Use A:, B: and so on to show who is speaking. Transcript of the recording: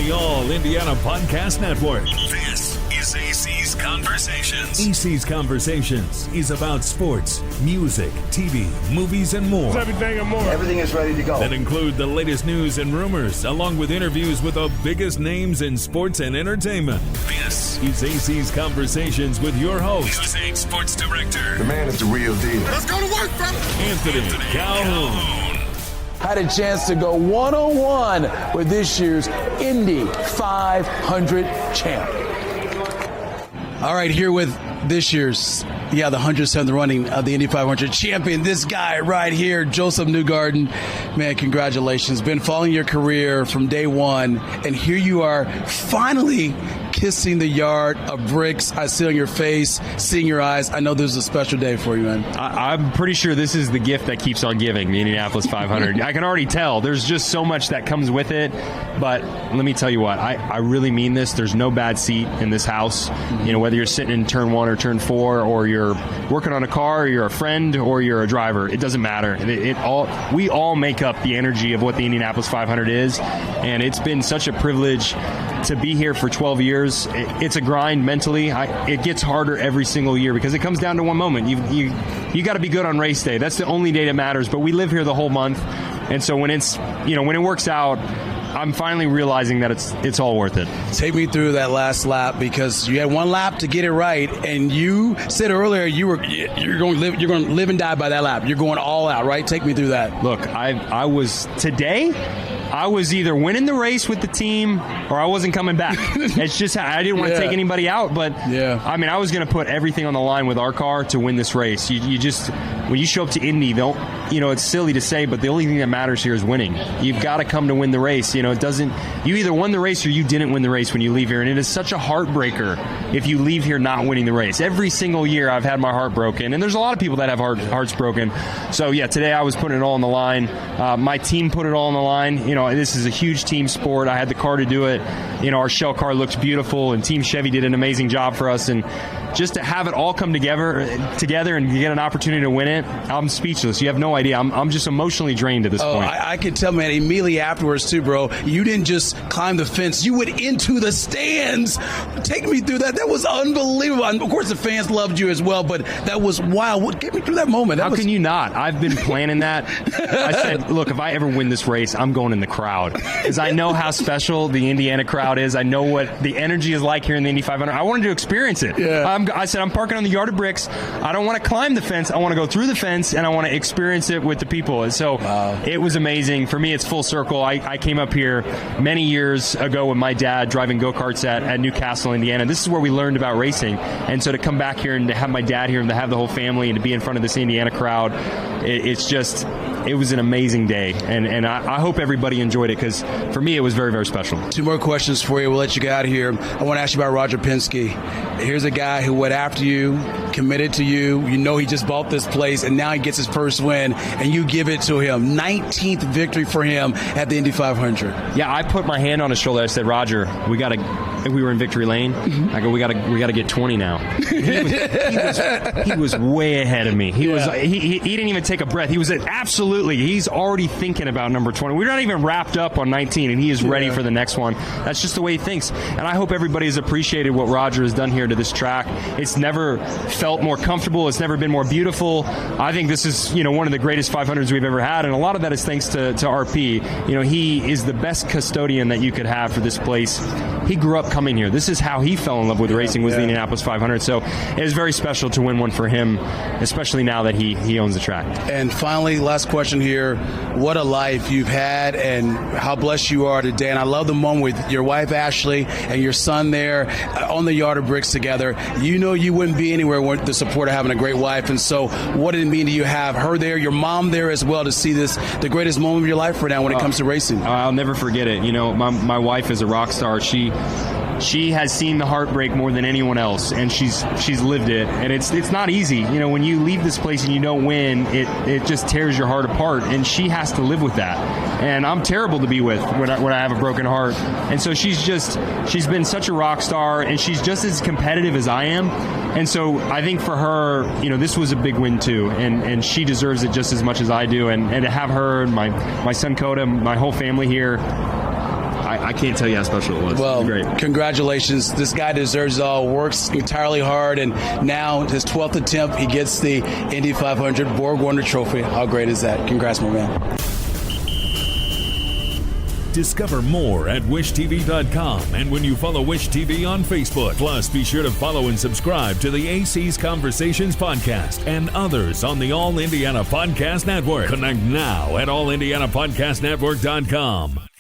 A: the All Indiana Podcast Network.
B: This is AC's Conversations.
A: AC's Conversations is about sports, music, TV, movies, and more.
C: Everything and more.
D: Everything is ready to go.
A: That include the latest news and rumors, along with interviews with the biggest names in sports and entertainment.
B: This
A: is AC's Conversations with your host,
B: News 8 Sports Director.
D: The man is the real deal.
B: Let's go to work, fella.
A: Anthony Calhoun.
E: Had a chance to go one-on-one with this year's Indy 500 champ. All right, here with this year's, the 107th running of the Indy 500 champion, this guy right here, Josef Newgarden. Man, congratulations. Been following your career from day one, and here you are finally kissing the yard of bricks. I see on your face, seeing your eyes. I know this is a special day for you, man.
F: I'm pretty sure this is the gift that keeps on giving, the Indianapolis 500. I can already tell. There's just so much that comes with it. But let me tell you what, I really mean this. There's no bad seat in this house. You know, whether you're sitting in turn 1 or turn 4, or you're working on a car, or you're a friend, or you're a driver, it doesn't matter. We all make up the energy of what the Indianapolis 500 is. And it's been such a privilege to be here for 12 years. It's a grind mentally. It gets harder every single year because it comes down to one moment. You got to be good on race day. That's the only day that matters. But we live here the whole month, and so when it works out, I'm finally realizing that it's all worth it.
E: Take me through that last lap, because you had one lap to get it right, and you said earlier you're going to live and die by that lap. You're going all out, right? Take me through that.
F: Look, I was either winning the race with the team or I wasn't coming back. It's just I didn't want to take anybody out, but I mean, I was going to put everything on the line with our car to win this race. You just, when you show up to Indy, it's silly to say, but the only thing that matters here is winning. You've got to come to win the race. You either won the race or you didn't win the race when you leave here, and it is such a heartbreaker if you leave here not winning the race. Every single year I've had my heart broken, and there's a lot of people that have hearts broken. So yeah, today I was putting it all on the line. My team put it all on the line. This is a huge team sport. I had the car to do it. Our shell car looks beautiful, and Team Chevy did an amazing job for us. And just to have it all come together and get an opportunity to win it, I'm speechless. You have no idea. I'm just emotionally drained at this point.
E: I could tell, man, immediately afterwards, too, bro, you didn't just climb the fence. You went into the stands. Take me through that. That was unbelievable. And of course, the fans loved you as well, but that was wild. Get me through that moment.
F: How can you not? I've been planning that. I said, look, if I ever win this race, I'm going in the crowd, because I know how special the Indiana crowd is. I know what the energy is like here in the Indy 500. I wanted to experience it.
E: Yeah.
F: I said, I'm parking on the yard of bricks. I don't want to climb the fence. I want to go through the fence, and I want to experience it with the people. And so It was amazing. For me, it's full circle. I came up here many years ago with my dad driving go-karts at Newcastle, Indiana. This is where we learned about racing. And so to come back here and to have my dad here and to have the whole family and to be in front of this Indiana crowd, it was an amazing day. And I hope everybody enjoyed it, because for me, it was very, very special.
E: 2 more questions for you. We'll let you get out of here. I want to ask you about Roger Penske. Here's a guy who went after you, committed to you. He just bought this place, and now he gets his first win, and you give it to him. 19th victory for him at the Indy 500.
F: Yeah, I put my hand on his shoulder. I said, Roger, we were in victory lane. I go, we got to get 20 now. He was way ahead of me. He didn't even take a breath. He was absolutely, he's already thinking about number 20. We're not even wrapped up on 19, and he is ready for the next one. That's just the way he thinks. And I hope everybody has appreciated what Roger has done here to this track. It's never felt more comfortable. It's never been more beautiful. I think this is, one of the greatest 500s we've ever had, and a lot of that is thanks to RP. He is the best custodian that you could have for this place. He grew up coming here. This is how he fell in love with racing, was the Indianapolis 500. So it is very special to win one for him, especially now that he owns the track.
E: And finally, last question here. What a life you've had, and how blessed you are today. And I love the moment with your wife, Ashley, and your son there on the yard of bricks together. You wouldn't be anywhere without the support of having a great wife. And so what did it mean to you have her there, your mom there as well, to see this, the greatest moment of your life for now when it comes to racing?
F: I'll never forget it. My wife is a rock star. She has seen the heartbreak more than anyone else, and she's lived it. And it's not easy. When you leave this place and you don't win, it just tears your heart apart. And she has to live with that. And I'm terrible to be with when I have a broken heart. And so she's been such a rock star, and she's just as competitive as I am. And so I think for her, this was a big win too, and she deserves it just as much as I do. And to have her and my son Coda, my whole family here, I can't tell you how special it was.
E: Well,
F: it was great.
E: Congratulations. This guy deserves it all. Works entirely hard, and now his 12th attempt, he gets the Indy 500 Borg Warner Trophy. How great is that? Congrats, my man.
A: Discover more at wishtv.com and when you follow Wish TV on Facebook. Plus, be sure to follow and subscribe to the AC's Conversations podcast and others on the All Indiana Podcast Network. Connect now at allindianapodcastnetwork.com.